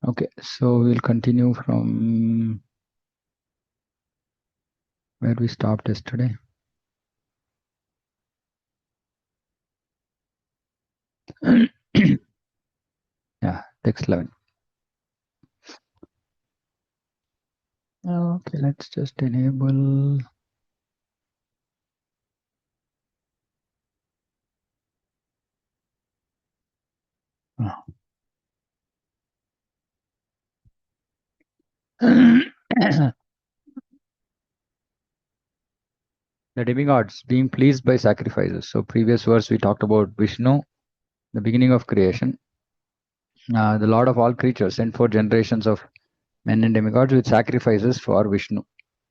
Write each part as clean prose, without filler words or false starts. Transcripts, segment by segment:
Okay, so we'll continue from where we stopped yesterday. Yeah, text 11. Okay, let's just enable. The demigods being pleased by sacrifices. So previous verse we talked about Vishnu, the beginning of creation. The Lord of all creatures sent forth generations of men and demigods with sacrifices for Vishnu.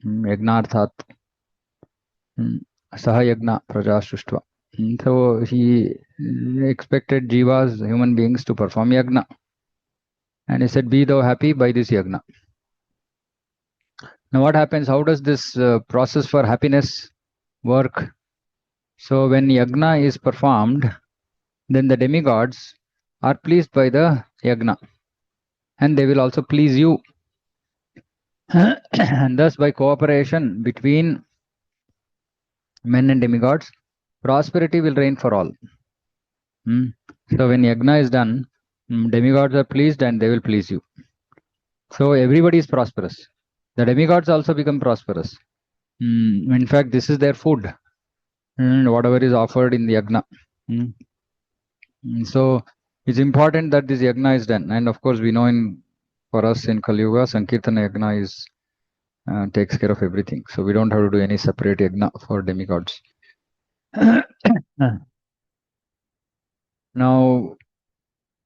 Yagnarthat Saha Yagna Praja Shuštva. So he expected jivas, human beings, to perform yagna. And he said, be thou happy by this yagna. Now what happens? How does this process for happiness work? So when yagna is performed, then the demigods are pleased by the yagna. And they will also please you. And thus by cooperation between men and demigods, prosperity will reign for all. So when yagna is done, demigods are pleased and they will please you. So everybody is prosperous. The demigods also become prosperous. In fact, this is their food, and whatever is offered in the yagna. So it's important that this yagna is done. And of course, we know for us in Kali Yuga, Sankirtana yagna is takes care of everything. So we don't have to do any separate yagna for demigods. Now,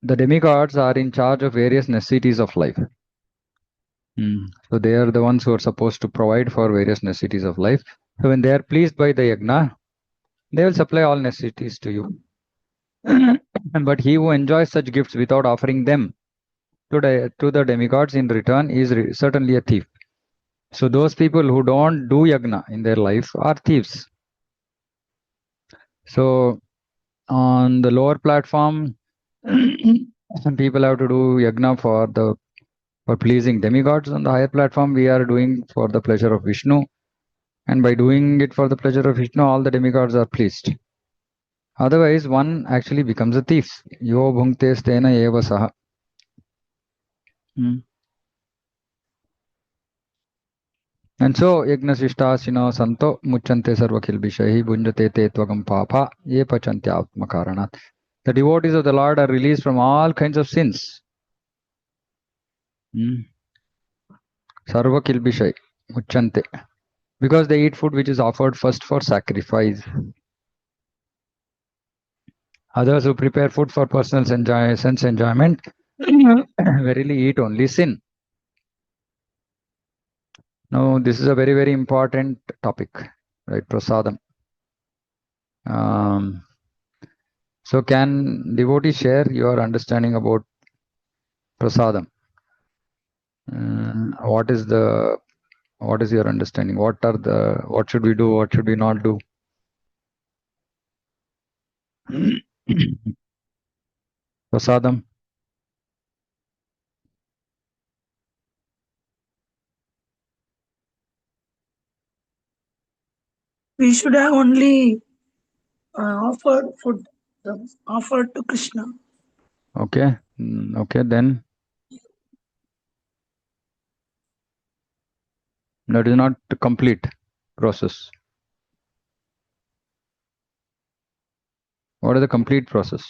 the demigods are in charge of various necessities of life. So they are the ones who are supposed to provide for various necessities of life. So when they are pleased by the yagna, they will supply all necessities to you. But he who enjoys such gifts without offering them to the demigods in return is certainly a thief. So those people who don't do yagna in their life are thieves. So on the lower platform, some people have to do yagna for pleasing demigods. On the higher platform, we are doing for the pleasure of Vishnu. And by doing it for the pleasure of Vishnu, all the demigods are pleased. Otherwise, one actually becomes a thief. Yo bhunkte stena eva saha. And so, Yagnasishtasino santo muchante sarvakilbishahi bunjate te tvagam papa ye pachanti atmakaranat. The devotees of the Lord are released from all kinds of sins. Sarvakilbishai muchante. Because they eat food which is offered first for sacrifice. Others who prepare food for personal sense enjoyment verily eat only sin. Now, this is a very, very important topic, right? Prasadam. So, can devotees share your understanding about prasadam? What is your understanding? What should we do? What should we not do? Prasadam. We should have only offered food offered to Krishna. Okay. Okay, then. That is not the complete process. What is the complete process?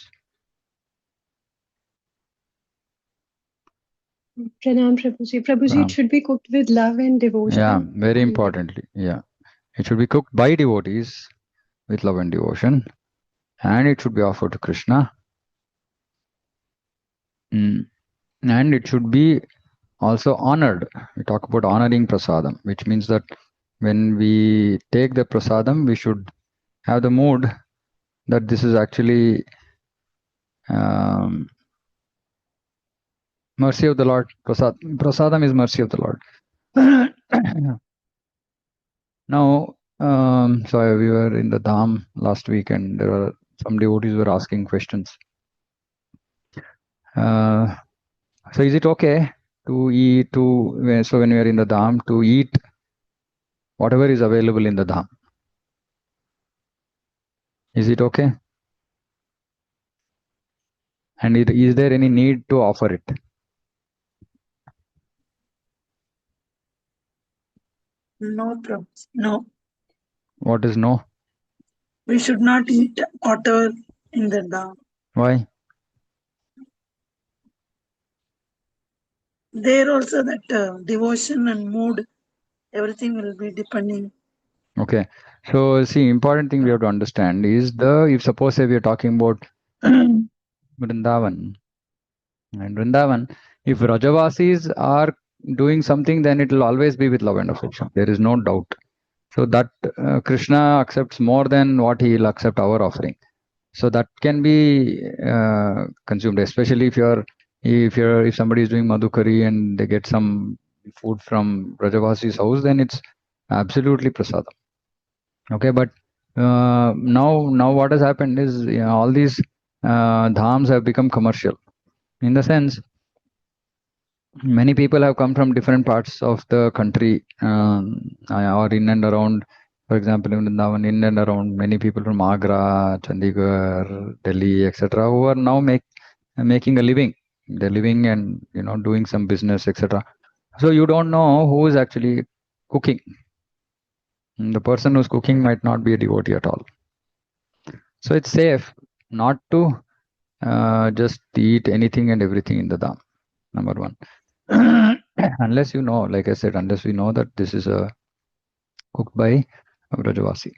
Pranam Prabhuji. Prabhuji, it should be cooked with love and devotion. Yeah, very importantly. Yeah. It should be cooked by devotees with love and devotion. And it should be offered to Krishna. And it should be also honored. We talk about honoring prasadam, which means that when we take the prasadam, we should have the mood that this is actually mercy of the Lord. Prasadam is mercy of the Lord. Now, so we were in the Dham last week and there were some devotees were asking questions. So is it okay to eat so when we are in the dham to eat whatever is available in the dham? Is it okay? And is there any need to offer it? No, Prabhuji. No. What is no? We should not eat water in the dham. Why? There also that devotion and mood, everything will be depending. Okay. So see, important thing we have to understand is if suppose say we are talking about Vrindavan. And Vrindavan, if Rajavasis are doing something, then it will always be with love and affection. There is no doubt. So that Krishna accepts more than what he will accept our offering. So that can be consumed, especially if somebody is doing madhukari and they get some food from Rajavasi's house, then it's absolutely prasadam. Okay, but now what has happened is all these dhams have become commercial. In the sense, many people have come from different parts of the country or in and around. For example, in and around, many people from Agra, Chandigarh, Delhi, etc., who are now making a living. They're living and doing some business, etc. So you don't know who is actually cooking. The person who's cooking might not be a devotee at all. So it's safe not to just eat anything and everything in the dham. Number one. Unless like I said, unless we know that this is cooked by Brajavasi.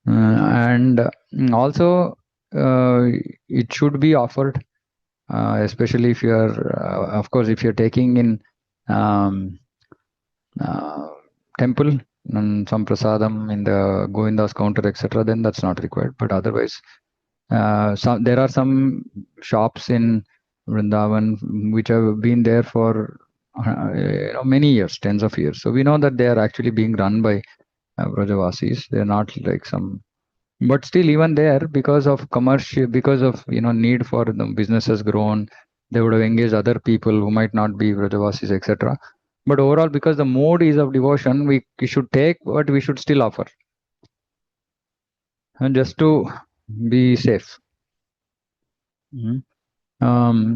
And also, it should be offered, especially if you are, of course, if you're taking in temple and some prasadam in the Govinda's counter, etc., then that's not required. But otherwise, there are some shops in Vrindavan which have been there for many years, tens of years. So we know that they are actually being run by Brajavasis. They're not like some, but still even there, because of commercial, because of need for the business has grown, they would have engaged other people who might not be Brajavasis, etc. But overall, because the mode is of devotion, we should take, but we should still offer, and just to be safe. And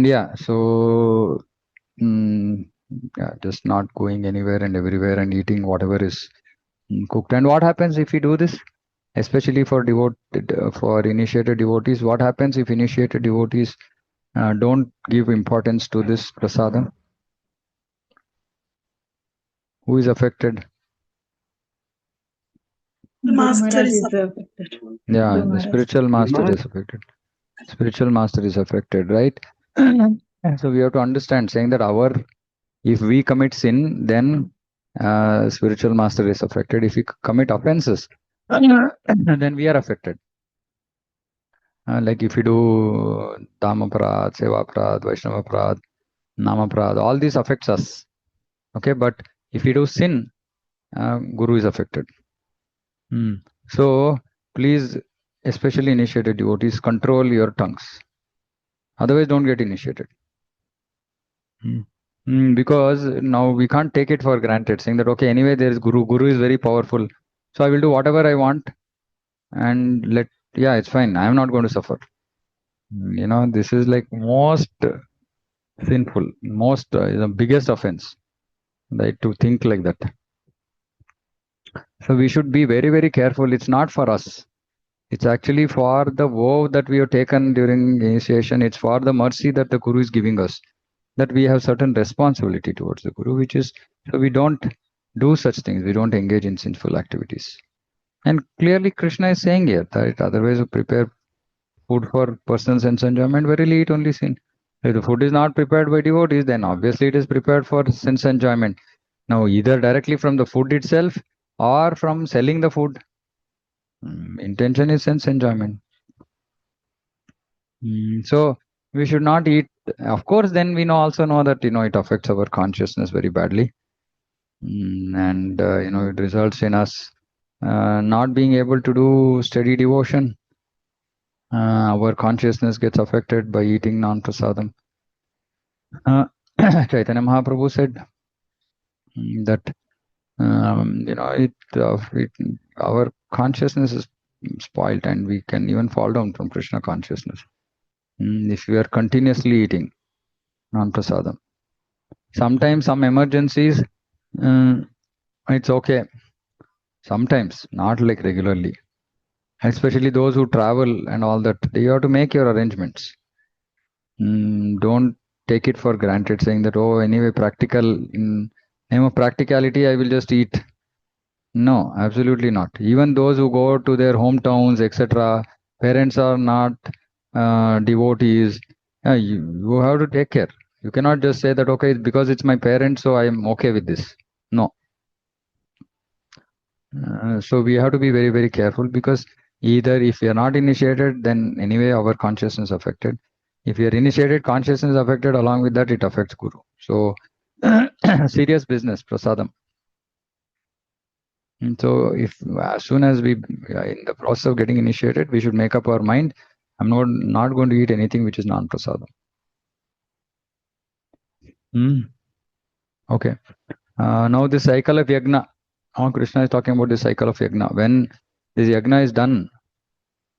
yeah, so yeah, just not going anywhere and everywhere and eating whatever is cooked. And what happens if we do this, especially for initiated devotees? What happens if initiated devotees don't give importance to this prasadam? Who is affected? Master is affected. Yeah, the spiritual master is affected. Spiritual master is affected, right? So we have to understand, saying that if we commit sin, then spiritual master is affected. If we commit offenses, then we are affected. Like if you do Damaprad, Sevaprad, Vaishnavaprad, Namaprad, all these affects us. Okay, but if you do sin, Guru is affected. So please, especially initiated devotees, control your tongues. Otherwise, don't get initiated. Because now we can't take it for granted, saying that, okay, anyway, there is Guru. Guru is very powerful. So I will do whatever I want and yeah, it's fine. I am not going to suffer. This is like most sinful, most the biggest offense, right? To think like that. So we should be very, very careful. It's not for us. It's actually for the vow that we have taken during initiation. It's for the mercy that the Guru is giving us, that we have certain responsibility towards the Guru, so we don't do such things. We don't engage in sinful activities. And clearly Krishna is saying here that otherwise you prepare food for personal sense enjoyment, verily it only sin. If the food is not prepared by devotees, then obviously it is prepared for sense enjoyment. Now, either directly from the food itself or from selling the food, intention is sense enjoyment. So we should not eat. Of course, then we also know that it affects our consciousness very badly, and it results in us not being able to do steady devotion. Our consciousness gets affected by eating non-prasadam. Chaitanya Mahaprabhu said that our consciousness is spoiled and we can even fall down from Krishna consciousness if we are continuously eating non-prasadam. Sometimes some emergencies, it's okay. Sometimes, not like regularly. Especially those who travel and all that, you have to make your arrangements. Don't take it for granted, saying that, oh, anyway, practical, in name of practicality, I will just eat. No, absolutely not. Even those who go to their hometowns, etc., parents are not devotees. You have to take care. You cannot just say that, okay, because it's my parents, so I am okay with this. No. So we have to be very, very careful, because either if we are not initiated, then anyway our consciousness affected. If we are initiated, consciousness affected, along with that it affects Guru. So serious business, prasadam. And so if as soon as we in the process of getting initiated, we should make up our mind, I'm not going to eat anything which is non-prasadam. Okay. Now the cycle of yagna. Now Krishna is talking about the cycle of yagna. When this yagna is done,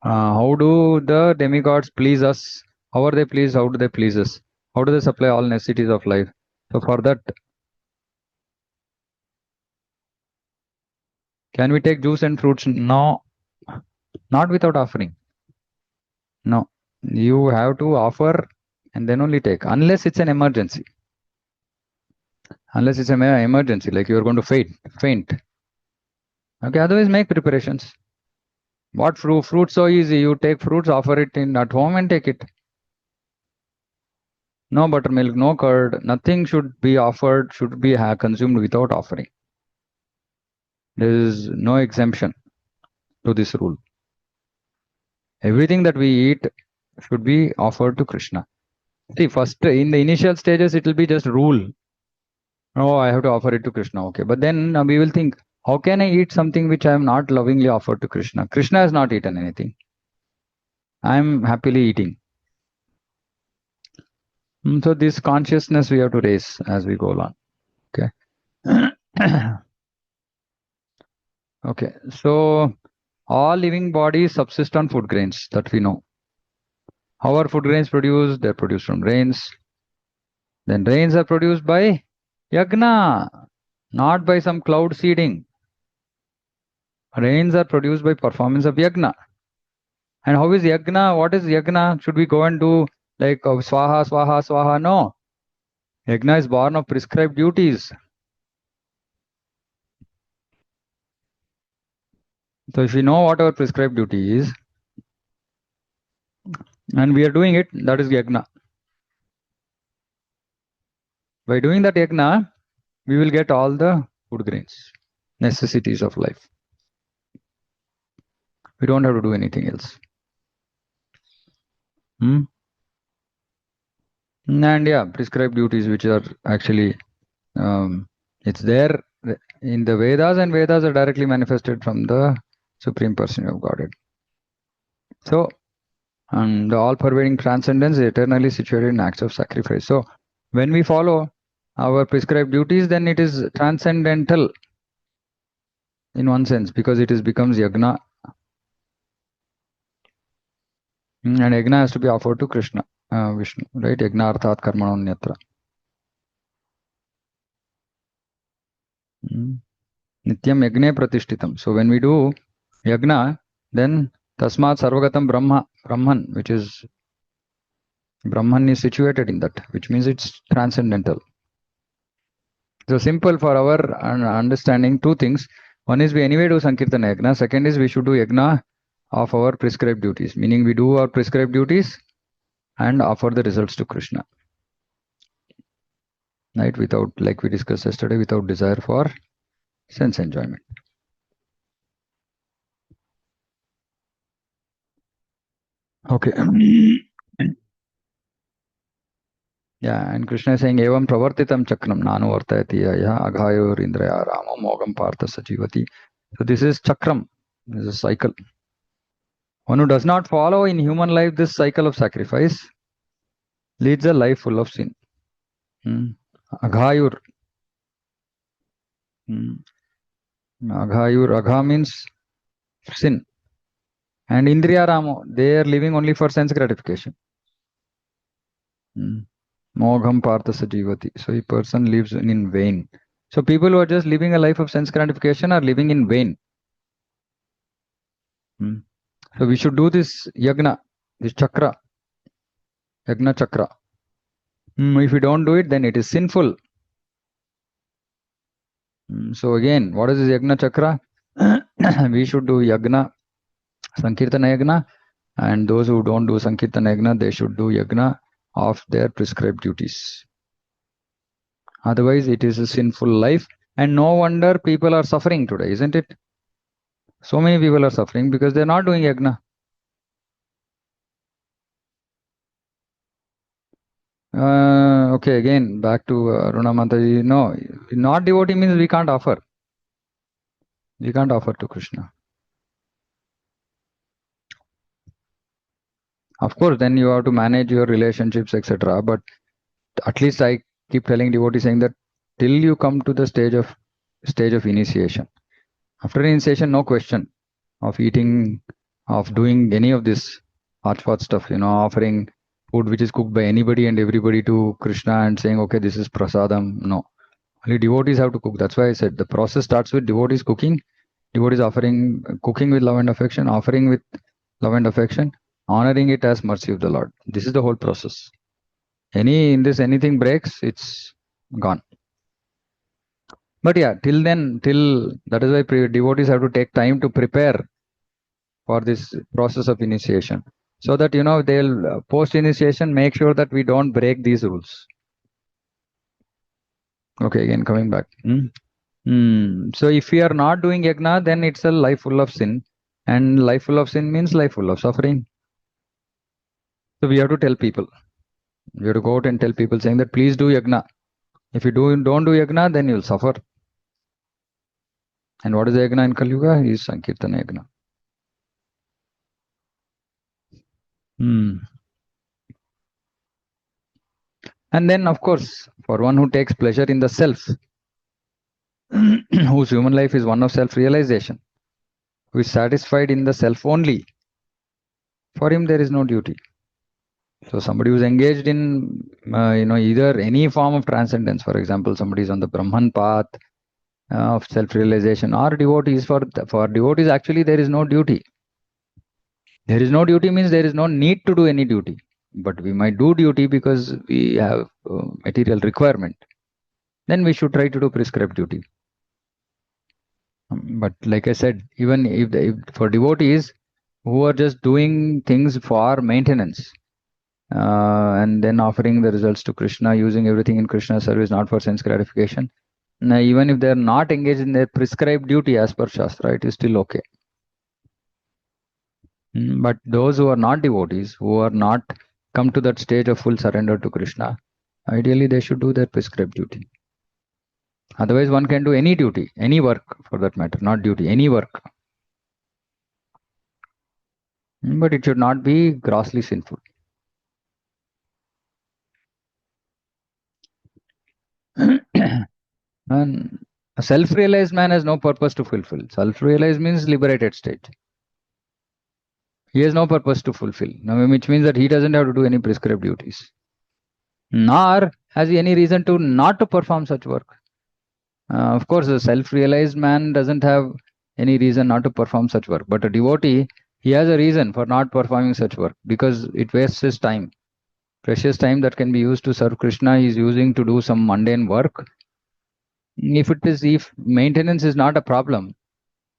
how do the demigods please us? How are they pleased? How do they please us? How do they supply all necessities of life? So for that, can we take juice and fruits? No, not without offering. No, you have to offer and then only take, unless it's an emergency. Unless it's an emergency, like you are going to faint. Okay, otherwise make preparations. What fruit so easy? You take fruits, offer it in at home and take it. No buttermilk, no curd, nothing should be offered, should be consumed without offering. There is no exemption to this rule. Everything that we eat should be offered to Krishna. See, first in the initial stages, it will be just rule. Oh, I have to offer it to Krishna. Okay. But then we will think, how can I eat something which I am not lovingly offered to Krishna? Krishna has not eaten anything. I am happily eating. So this consciousness we have to raise as we go along. Okay. Okay. So all living bodies subsist on food grains, that we know. How are food grains produced? They're produced from rains. Then rains are produced by yagna, not by some cloud seeding. Rains are produced by performance of yagna. And how is yagna? What is yagna? Should we go and do like swaha, swaha, swaha? No. Yagna is born of prescribed duties. So if we know what our prescribed duty is, and we are doing it, that is yagna. By doing that yagna, we will get all the food grains, necessities of life. We don't have to do anything else. And yeah, prescribed duties which are actually, it's there in the Vedas, and Vedas are directly manifested from the Supreme Personality of Godhead. So, the all-pervading transcendence is eternally situated in acts of sacrifice. So, when we follow our prescribed duties, then it is transcendental in one sense, because it becomes yagna. And yagna has to be offered to Krishna, Vishnu, right? Yagna arthat karmanonyatra. Nityam yagne pratishtitam. So when we do yagna, then tasmat sarvagatam Brahman, which is Brahman is situated in that, which means it's transcendental. So simple for our understanding, two things. One is we anyway do Sankirtana yagna. Second is we should do yagna of our prescribed duties, meaning we do our prescribed duties and offer the results to Krishna. Right? Without, like we discussed yesterday, without desire for sense enjoyment. Okay. Yeah, and Krishna is saying, Evam pravartitam chakram nanu vartayati yaya aghayor indraya ramo mogam partha sajivati. So this is chakram. This is a cycle. One who does not follow in human life this cycle of sacrifice leads a life full of sin. Aghayur. Aghayur. Agha means sin. And Indriya Ramo, they are living only for sense gratification. Mogham Partha Sajivati. So a person lives in vain. So people who are just living a life of sense gratification are living in vain. So we should do this yagna, this chakra, yagna chakra. If we don't do it, then it is sinful. So again, what is this yagna chakra? We should do yagna, sankirtana yagna, and those who don't do sankirtana yagna, they should do yagna of their prescribed duties. Otherwise, it is a sinful life, and no wonder people are suffering today, isn't it? So many people are suffering because they're not doing yagna. Okay, again, back to Aruna Mataji. No, not devotee means we can't offer. We can't offer to Krishna. Of course, then you have to manage your relationships, etc. But at least I keep telling devotees saying that till you come to the stage of initiation. After initiation, no question of eating, of doing any of this hodgepodge stuff, offering food which is cooked by anybody and everybody to Krishna and saying, okay, this is prasadam. No. Only devotees have to cook. That's why I said the process starts with devotees cooking, devotees offering, cooking with love and affection, offering with love and affection, honoring it as mercy of the Lord. This is the whole process. Anything breaks, it's gone. But yeah, till that is why devotees have to take time to prepare for this process of initiation. So that, they'll post initiation, make sure that we don't break these rules. Okay, again, coming back. So if we are not doing yagna, then it's a life full of sin. And life full of sin means life full of suffering. So we have to tell people. We have to go out and tell people saying that please do yagna. If you don't do yagna, then you'll suffer. And what is yagna in Kali Yuga? Is Sankirtana yagna. And then, of course, for one who takes pleasure in the self, whose human life is one of self-realization, who is satisfied in the self only, for him there is no duty. So somebody who's engaged in, either any form of transcendence, for example, somebody is on the Brahman path of self-realization, or devotees. For devotees, actually, there is no duty. There is no duty means there is no need to do any duty. But we might do duty because we have material requirement. Then we should try to do prescribed duty. But like I said, even if for devotees who are just doing things for maintenance, and then offering the results to Krishna, using everything in Krishna's service, not for sense gratification. Now, even if they are not engaged in their prescribed duty as per Shastra, it is still okay. But those who are not devotees, who are not come to that stage of full surrender to Krishna, ideally they should do their prescribed duty. Otherwise, one can do any duty, any work for that matter, not duty, any work. But it should not be grossly sinful. And a self-realized man has no purpose to fulfill. Self-realized means liberated state. He has no purpose to fulfill, which means that he doesn't have to do any prescribed duties. Nor has he any reason to not to perform such work. Of course, a self-realized man doesn't have any reason not to perform such work. But a devotee, he has a reason for not performing such work because it wastes his time. Precious time that can be used to serve Krishna, he is using to do some mundane work. If maintenance is not a problem,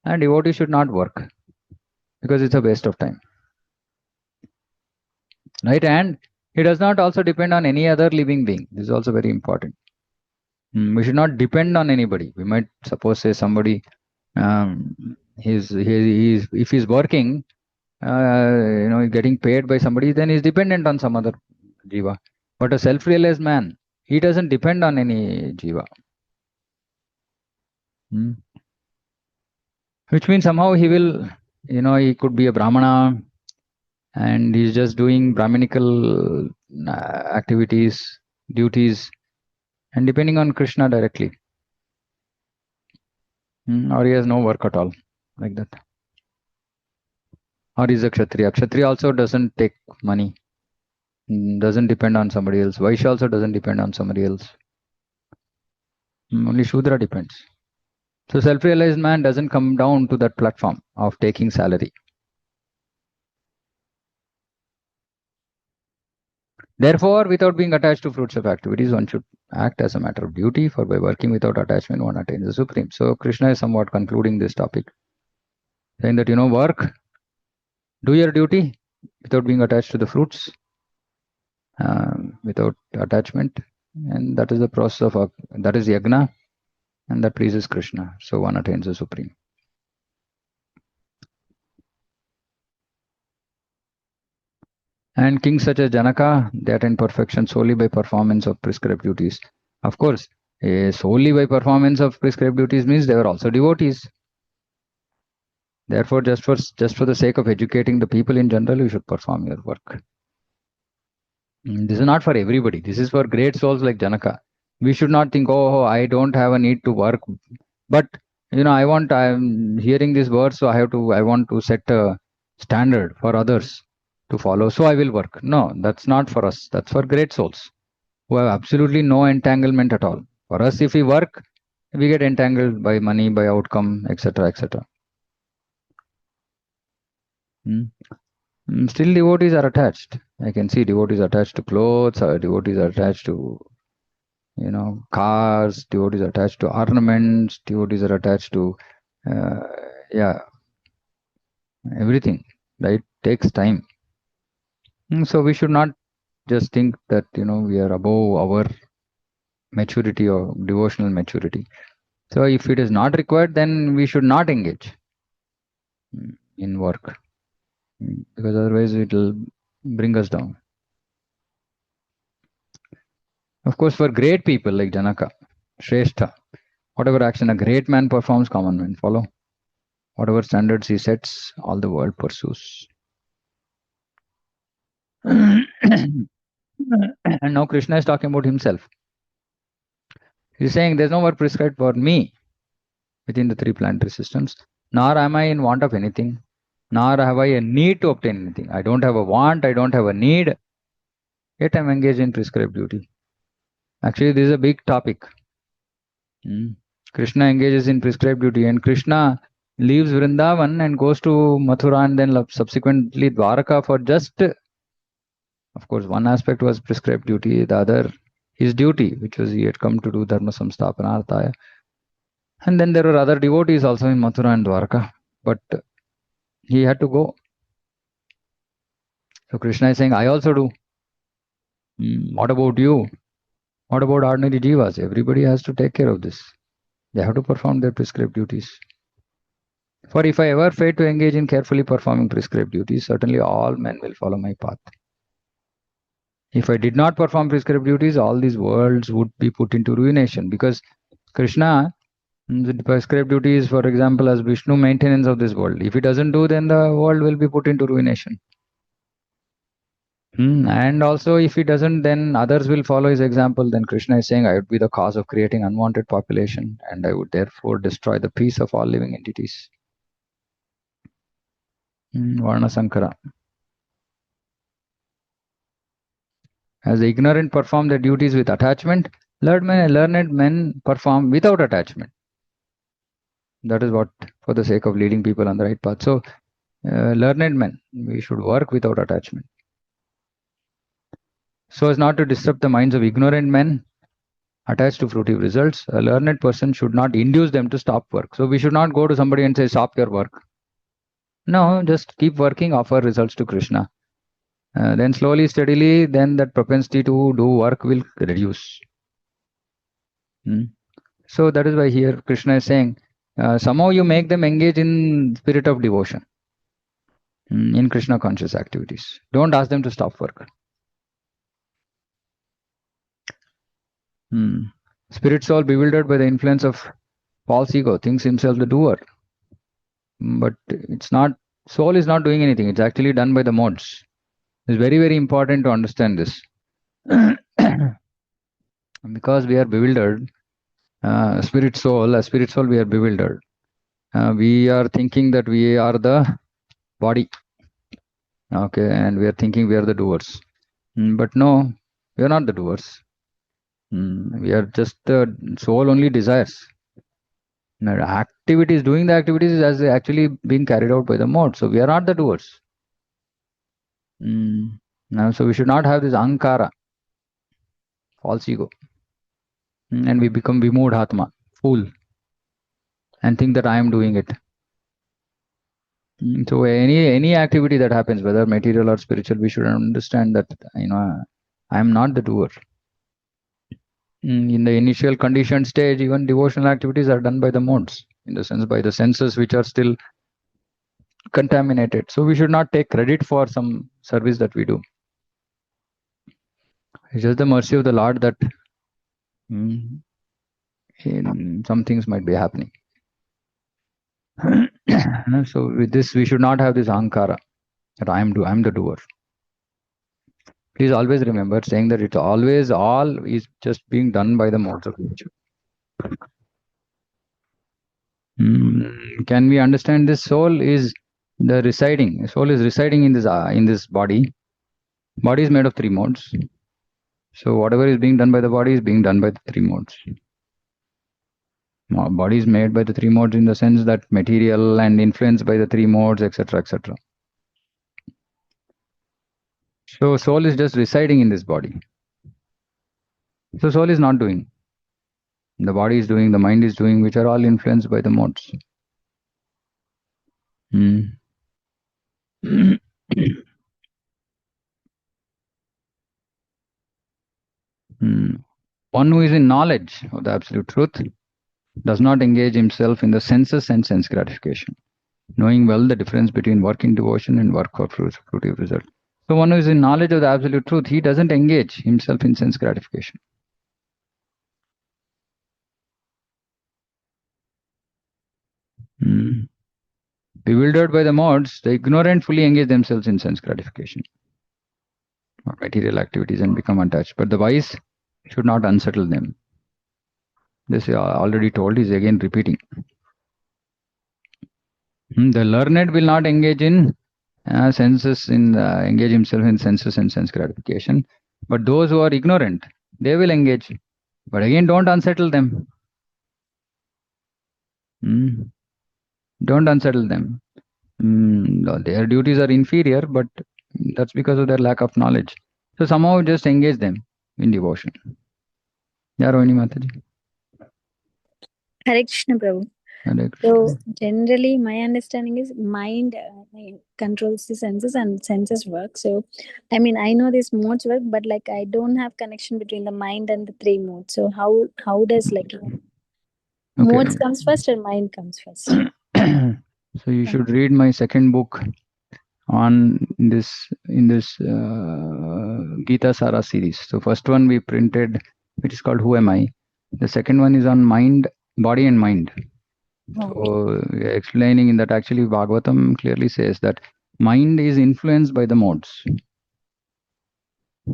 a devotee should not work because it's a waste of time. Right? And he does not also depend on any other living being. This is also very important. We should not depend on anybody. We might suppose say somebody, if he's working, getting paid by somebody, then he's dependent on some other jiva. But a self-realized man, he doesn't depend on any jiva. Which means somehow he will, he could be a Brahmana and he's just doing Brahminical activities, duties, and depending on Krishna directly. Or he has no work at all, like that. Or he's a Kshatriya. Kshatriya also doesn't take money, doesn't depend on somebody else. Vaishya also doesn't depend on somebody else. Only Shudra depends. So self-realized man doesn't come down to that platform of taking salary. Therefore, without being attached to fruits of activities, one should act as a matter of duty, for by working without attachment, one attains the supreme. So Krishna is somewhat concluding this topic, saying that, work, do your duty without being attached to the fruits, without attachment, and that is the process of, that is yagna, and that pleases Krishna. So one attains the supreme. And kings such as Janaka, they attain perfection solely by performance of prescribed duties. Of course, solely by performance of prescribed duties means they were also devotees. Therefore, just for the sake of educating the people in general, you should perform your work. This is not for everybody. This is for great souls like Janaka. We should not think, oh, I don't have a need to work, but I'm hearing this word, so I want to set a standard for others to follow, so I will work. No, that's not for us. That's for great souls who have absolutely no entanglement at all. For us, if we work, we get entangled by money, by outcome, etc., etc. Still, devotees are attached. I can see devotees attached to clothes, devotees are attached to, cars, devotees are attached to ornaments, devotees are attached to, everything, right? Takes time. So we should not just think that, we are above our maturity or devotional maturity. So if it is not required, then we should not engage in work, because otherwise it will bring us down. Of course, for great people like Janaka, Shrestha, whatever action a great man performs, common men follow. Whatever standards he sets, all the world pursues. And now Krishna is talking about himself. He's saying there's no work prescribed for me within the three planetary systems, nor am I in want of anything, nor have I a need to obtain anything. I don't have a want, I don't have a need, yet I'm engaged in prescribed duty. Actually, this is a big topic. Krishna engages in prescribed duty, and Krishna leaves Vrindavan and goes to Mathura and then subsequently Dwaraka for just, of course, one aspect was prescribed duty, the other his duty, which was he had come to do Dharma Samsthapanarthaya. And then there were other devotees also in Mathura and Dwaraka, but he had to go. So Krishna is saying, I also do. What about you? What about ordinary jivas? Everybody has to take care of this. They have to perform their prescribed duties. For if I ever fail to engage in carefully performing prescribed duties, certainly all men will follow my path. If I did not perform prescribed duties, all these worlds would be put into ruination, because Krishna, the prescribed duties, for example, as Vishnu, maintenance of this world. If he doesn't do, then the world will be put into ruination. And also, if he doesn't, then others will follow his example. Then Krishna is saying, I would be the cause of creating unwanted population, and I would therefore destroy the peace of all living entities. Varna Sankara. As the ignorant perform their duties with attachment, learned men perform without attachment. That is what, for the sake of leading people on the right path. So, learned men, we should work without attachment, so as not to disturb the minds of ignorant men attached to fruitive results. A learned person should not induce them to stop work. So we should not go to somebody and say, stop your work. No, just keep working, offer results to Krishna. Then slowly, steadily, then that propensity to do work will reduce. So that is why here Krishna is saying, somehow you make them engage in spirit of devotion, in Krishna conscious activities. Don't ask them to stop work. Spirit soul, bewildered by the influence of false ego, thinks himself the doer. But it's not, soul is not doing anything. It's actually done by the modes. It's very, very important to understand this. Because we are bewildered, spirit soul, we are bewildered. We are thinking that we are the body. Okay, and we are thinking we are the doers. But no, we are not the doers. We are just the soul only desires. Now, activities, doing the activities is as actually being carried out by the mode. So we are not the doers. Now, so we should not have this ankara, false ego. And we become vimudhatma, fool, and think that I am doing it. So any activity that happens, whether material or spiritual, we should understand that I am not the doer. In the initial conditioned stage, even devotional activities are done by the modes, in the sense by the senses which are still contaminated. So we should not take credit for some service that we do. It's just the mercy of the Lord that some things might be happening. So with this, we should not have this ankara that I am the doer. Please always remember saying that it's always all is just being done by the modes of nature. Can we understand this? Soul is residing in this body. Body is made of 3 modes. So whatever is being done by the body is being done by the 3 modes. Body is made by the 3 modes in the sense that material and influenced by the 3 modes, etc., etc. So soul is just residing in this body. So soul is not doing. The body is doing, the mind is doing, which are all influenced by the modes. One who is in knowledge of the absolute truth does not engage himself in the senses and sense gratification, knowing well the difference between work in devotion and work for fruitive result. So one who is in knowledge of the absolute truth, he doesn't engage himself in sense gratification. Bewildered by the modes, the ignorant fully engage themselves in sense gratification or material activities and become attached. But the wise should not unsettle them. This I already told, is again repeating. The learned will not engage in engage himself in senses and sense gratification. But those who are ignorant, they will engage. But again, don't unsettle them. Don't unsettle them. Their duties are inferior, but that's because of their lack of knowledge. So somehow just engage them in devotion. Rohini Mataji. Hare Krishna, Prabhu. So generally my understanding is mind controls the senses and senses work. So I mean, I know these modes work, but like I don't have connection between the mind and the 3 modes. So how does modes comes first or mind comes first? So you should read my second book on this Gita Sara series. So first one we printed, which is called Who Am I? The second one is on mind, body and mind. So explaining in that actually Bhagavatam clearly says that mind is influenced by the modes.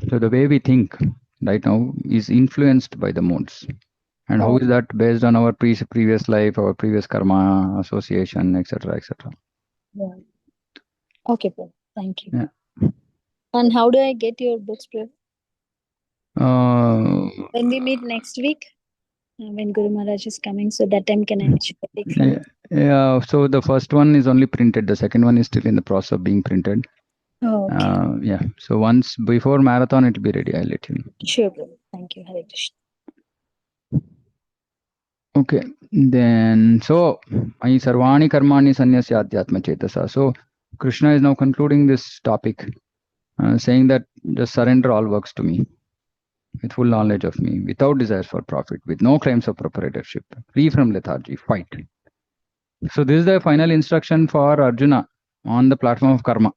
So the way we think right now is influenced by the modes. And how is that? Based on our previous life, our previous karma, association, etc., etc. Yeah. Okay, Prabhu. Thank you. Yeah. And how do I get your books, Prabhu? When we meet next week, when Guru Maharaj is coming, so that time can I take from it? Yeah. So the first one is only printed. The second one is still in the process of being printed. Oh, okay. Yeah. So once before marathon, it will be ready. I'll let you know. Sure, Prabhu. Thank you. Hare Krishna. Okay, then so Ayi Sarvani Karmani Sanyasya Adhyatma Chetasa. So Krishna is now concluding this topic, saying that just surrender all works to me, with full knowledge of me, without desires for profit, with no claims of proprietorship, free from lethargy, fight. So this is the final instruction for Arjuna on the platform of karma.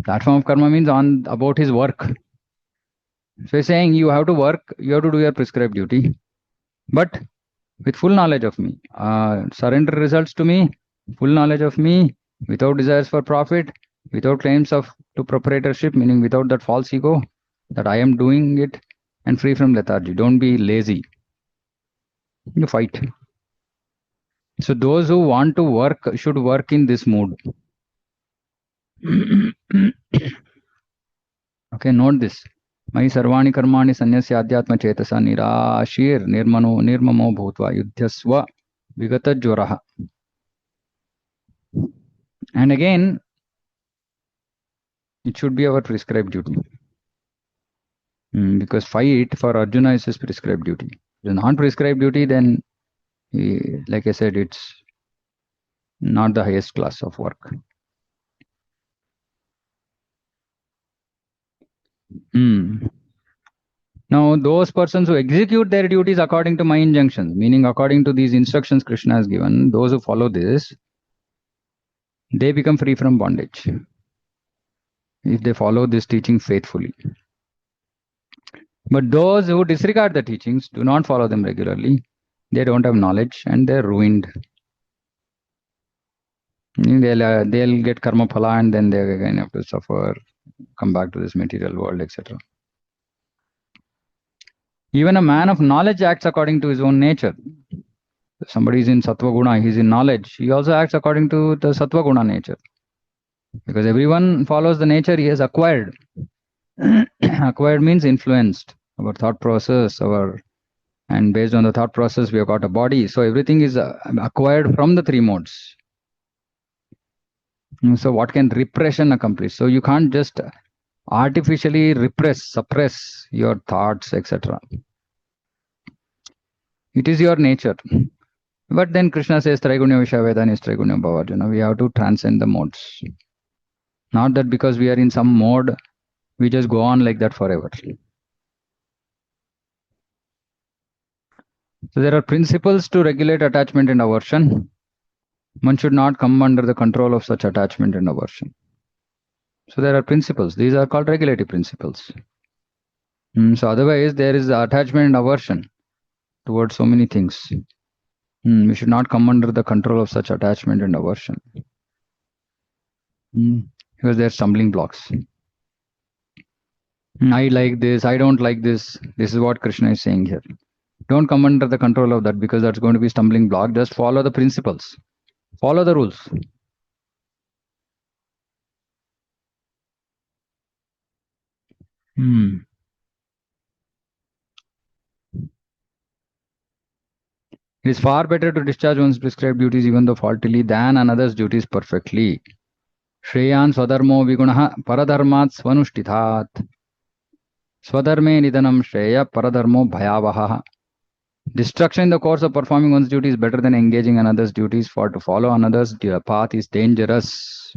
Platform of karma means about his work. So he's saying you have to work, you have to do your prescribed duty, but with full knowledge of me. Surrender results to me, full knowledge of me, without desires for profit, without claims to proprietorship, meaning without that false ego, that I am doing it, and free from lethargy. Don't be lazy. You fight. So those who want to work should work in this mood. Okay, note this. Mai sarvani karmani sanyasya adhyatma chetasa nirashir nirmamo bhutva yudhyasva vigata jvaraha. And again, it should be our prescribed duty. Because fight for Arjuna is his prescribed duty. If it is not prescribed duty, then, like I said, it's not the highest class of work. Now, those persons who execute their duties according to my injunctions, meaning according to these instructions Krishna has given, those who follow this, they become free from bondage if they follow this teaching faithfully. But those who disregard the teachings, do not follow them regularly, they don't have knowledge and they're ruined. They'll get karma phala and then they again have to suffer, come back to this material world, etc. Even a man of knowledge acts according to his own nature. If somebody is in sattva guna, he's in knowledge, he also acts according to the sattva guna nature. Because everyone follows the nature he has acquired. Acquired means influenced. Our thought process, and based on the thought process, we have got a body. So everything is acquired from the three modes. So what can repression accomplish? So you can't just artificially suppress your thoughts, etc. It is your nature. But then Krishna says, Traigunya Vishavedan is Traigunya Bhavarjuna. We have to transcend the modes. Not that because we are in some mode, we just go on like that forever. So there are principles to regulate attachment and aversion. One should not come under the control of such attachment and aversion. So there are principles. These are called regulative principles. So otherwise, there is attachment and aversion towards so many things. We should not come under the control of such attachment and aversion. Because they are stumbling blocks. I like this, I don't like this. This is what Krishna is saying here. Don't come under the control of that because that's going to be stumbling block. Just follow the principles. Follow the rules. It is far better to discharge one's prescribed duties even though faultily than another's duties perfectly. Shreyan swadharmo vigunaha paradharmat svanushtithat. Swadharme nidanam shreya paradharmo bhayavaha. Destruction in the course of performing one's duty is better than engaging another's duties, for to follow another's path is dangerous.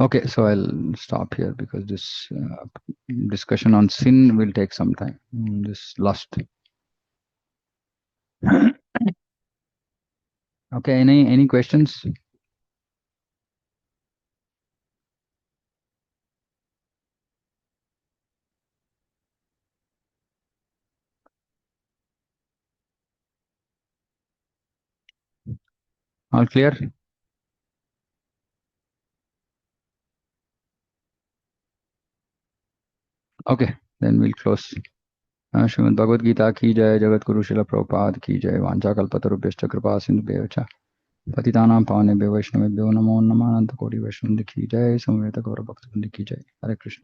Okay, so I'll stop here because this discussion on sin will take some time. This lust. Okay, any questions? All clear? Okay, then we'll close. Srimad Bhagavad Gita ki jai, Jagat Guru Srila Prabhupada ki jai, Vancha Kalpatarubhyascha Kripa Sindhubhyo Patitanam Pavanebhyo Vaishnavebhyo Namo Namananta Koti Vaishnavindi ki jai, Samveta Gaura Bhakta Vrinda ki jai. Hare Krishna.